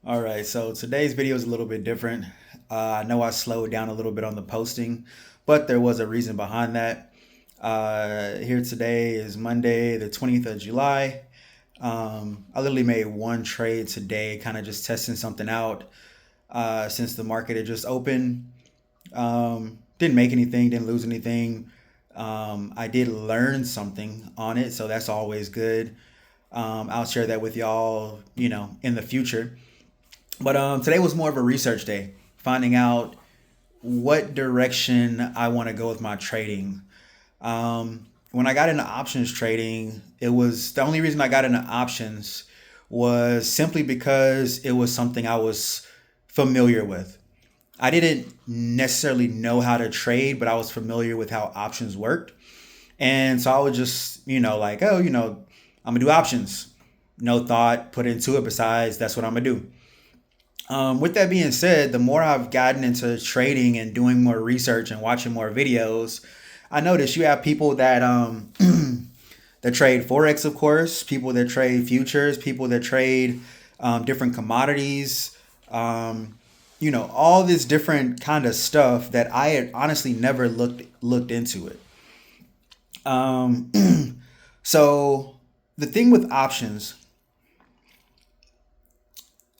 All right, so today's video is a little bit different. I know I slowed down a little bit on the posting, but there was a reason behind that. Here today is Monday, the 20th of July. I literally made one trade today, kind of just testing something out since the market had just opened. Didn't make anything, didn't lose anything. I did learn something on it, so that's always good. I'll share that with y'all, in the future. But today was more of a research day, finding out what direction I want to go with my trading. When I got into options trading, it was the only reason I got into options was simply because it was something I was familiar with. I didn't necessarily know how to trade, but I was familiar with how options worked. And so I was just, like, oh, I'm gonna do options. No thought put into it besides that's what I'm gonna do. With that being said, the more I've gotten into trading and doing more research and watching more videos, I notice you have people that that trade forex, of course, people that trade futures, people that trade different commodities, all this different kind of stuff that I had honestly never looked into it. Um, so the thing with options,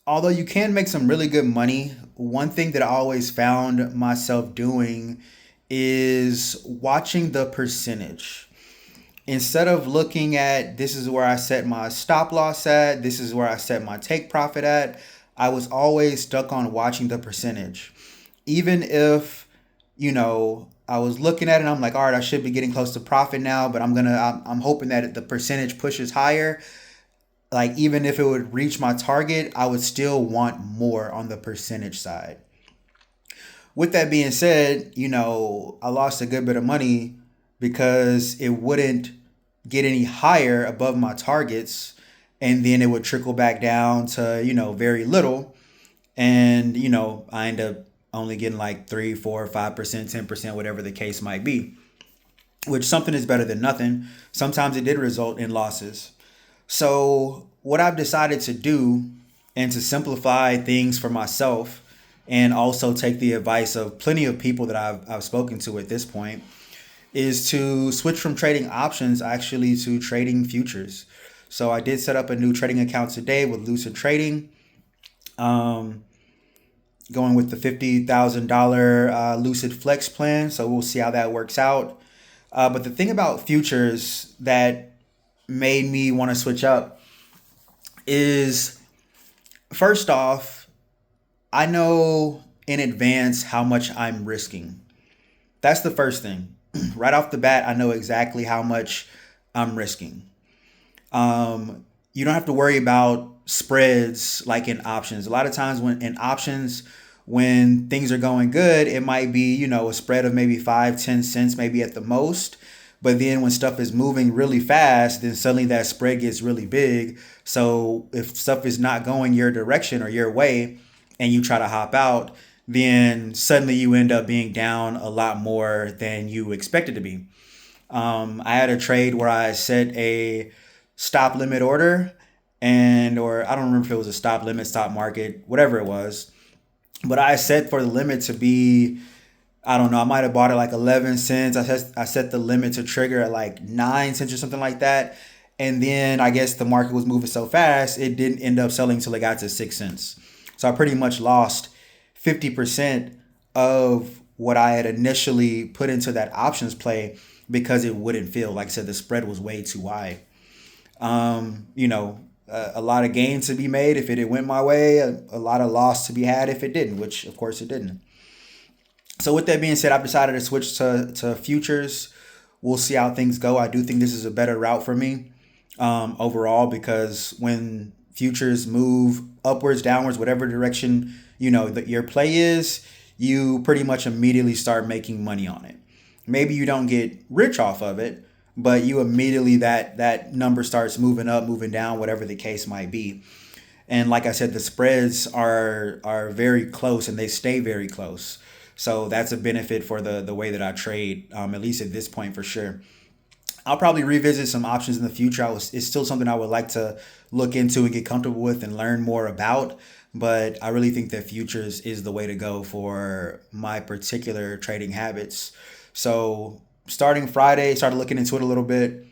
although you can make some really good money, one thing that I always found myself doing is watching the percentage. Instead of looking at this is where I set my stop loss at, this is where I set my take profit at, I was always stuck on watching the percentage. Even if, I was looking at it and I'm like, all right, I should be getting close to profit now, but I'm hoping that the percentage pushes higher. Like even if it would reach my target, I would still want more on the percentage side. With that being said, I lost a good bit of money because it wouldn't get any higher above my targets, and then it would trickle back down to, very little. And, I end up only getting like 3, 4, 5%, 10%, whatever the case might be, which something is better than nothing. Sometimes it did result in losses. So, what I've decided to do and to simplify things for myself and also take the advice of plenty of people that I've spoken to at this point is to switch from trading options actually to trading futures. So, I did set up a new trading account today with Lucid Trading, um, going with the $50,000 Lucid Flex plan. So, we'll see how that works out. But the thing about futures that made me want to switch up is first off, I know in advance how much I'm risking. That's the first thing. Right off the bat, I know exactly how much I'm risking. You don't have to worry about spreads like in options. A lot of times when in options, when things are going good, it might be, a spread of maybe 5, 10 cents, maybe at the most. But then when stuff is moving really fast, then suddenly that spread gets really big. So if stuff is not going your direction or your way and you try to hop out, then suddenly you end up being down a lot more than you expected to be. I had a trade where I set a stop limit order or I don't remember if it was a stop limit, stop market, whatever it was. But I set for the limit to be, I don't know, I might have bought it like 11 cents. I set the limit to trigger at like 9 cents or something like that. And then I guess the market was moving so fast, it didn't end up selling until it got to 6 cents. So I pretty much lost 50% of what I had initially put into that options play because it wouldn't fill. Like I said, the spread was way too wide. A lot of gain to be made if it went my way, a lot of loss to be had if it didn't, which of course it didn't. So with that being said, I've decided to switch to futures. We'll see how things go. I do think this is a better route for me overall because when futures move upwards, downwards, whatever direction that your play is, you pretty much immediately start making money on it. Maybe you don't get rich off of it, but you immediately that number starts moving up, moving down, whatever the case might be. And like I said, the spreads are very close and they stay very close. So that's a benefit for the way that I trade, at least at this point for sure. I'll probably revisit some options in the future. It's still something I would like to look into and get comfortable with and learn more about. But I really think that futures is the way to go for my particular trading habits. So starting Friday, started looking into it a little bit.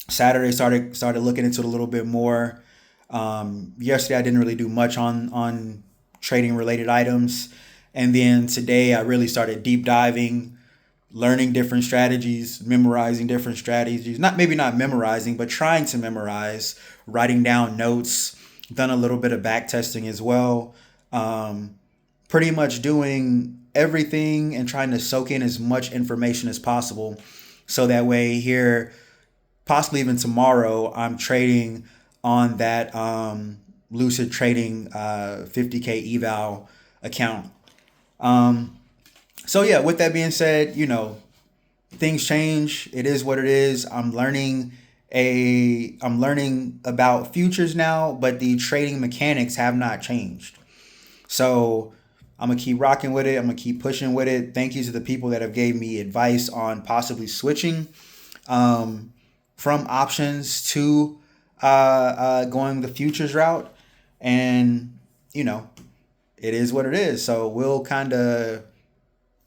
Saturday started looking into it a little bit more. Yesterday I didn't really do much on trading related items, and then today I really started deep diving, learning different strategies, memorizing different strategies. Not maybe not memorizing, but trying to memorize, writing down notes. Done a little bit of back testing as well. Um, Pretty much doing everything and trying to soak in as much information as possible, so that way here possibly even tomorrow, I'm trading on that Lucid Trading 50K eval account. Um, so yeah, with that being said, things change. It is what it is. I'm learning about futures now, but the trading mechanics have not changed. So I'm gonna keep rocking with it. I'm gonna keep pushing with it. Thank you to the people that have gave me advice on possibly switching um, from options to going the futures route. And you know, it is what it is. So we'll kind of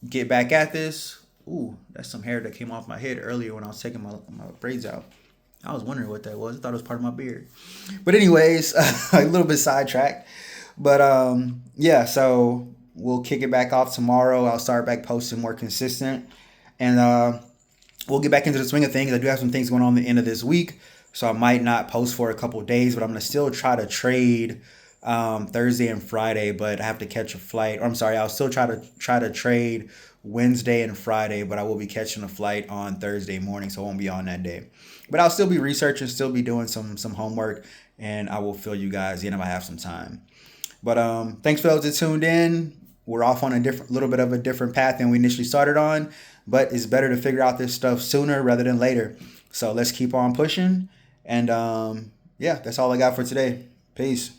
get back at this. Ooh, that's some hair that came off my head earlier when I was taking my braids out. I was wondering what that was. I thought it was part of my beard. But anyways, a little bit sidetracked. But yeah, so we'll kick it back off tomorrow. I'll start back posting more consistent. And we'll get back into the swing of things. I do have some things going on at the end of this week. So I might not post for a couple of days, but I'm going to still try to trade Thursday and Friday, but I have to catch a flight. Or I'm sorry, I'll still try to trade Wednesday and Friday, but I will be catching a flight on Thursday morning, so I won't be on that day. But I'll still be researching, still be doing some homework, and I will fill you guys in if I have some time. But thanks for those that tuned in. We're off on a little bit of a different path than we initially started on, but it's better to figure out this stuff sooner rather than later. So let's keep on pushing. And yeah, that's all I got for today. Peace.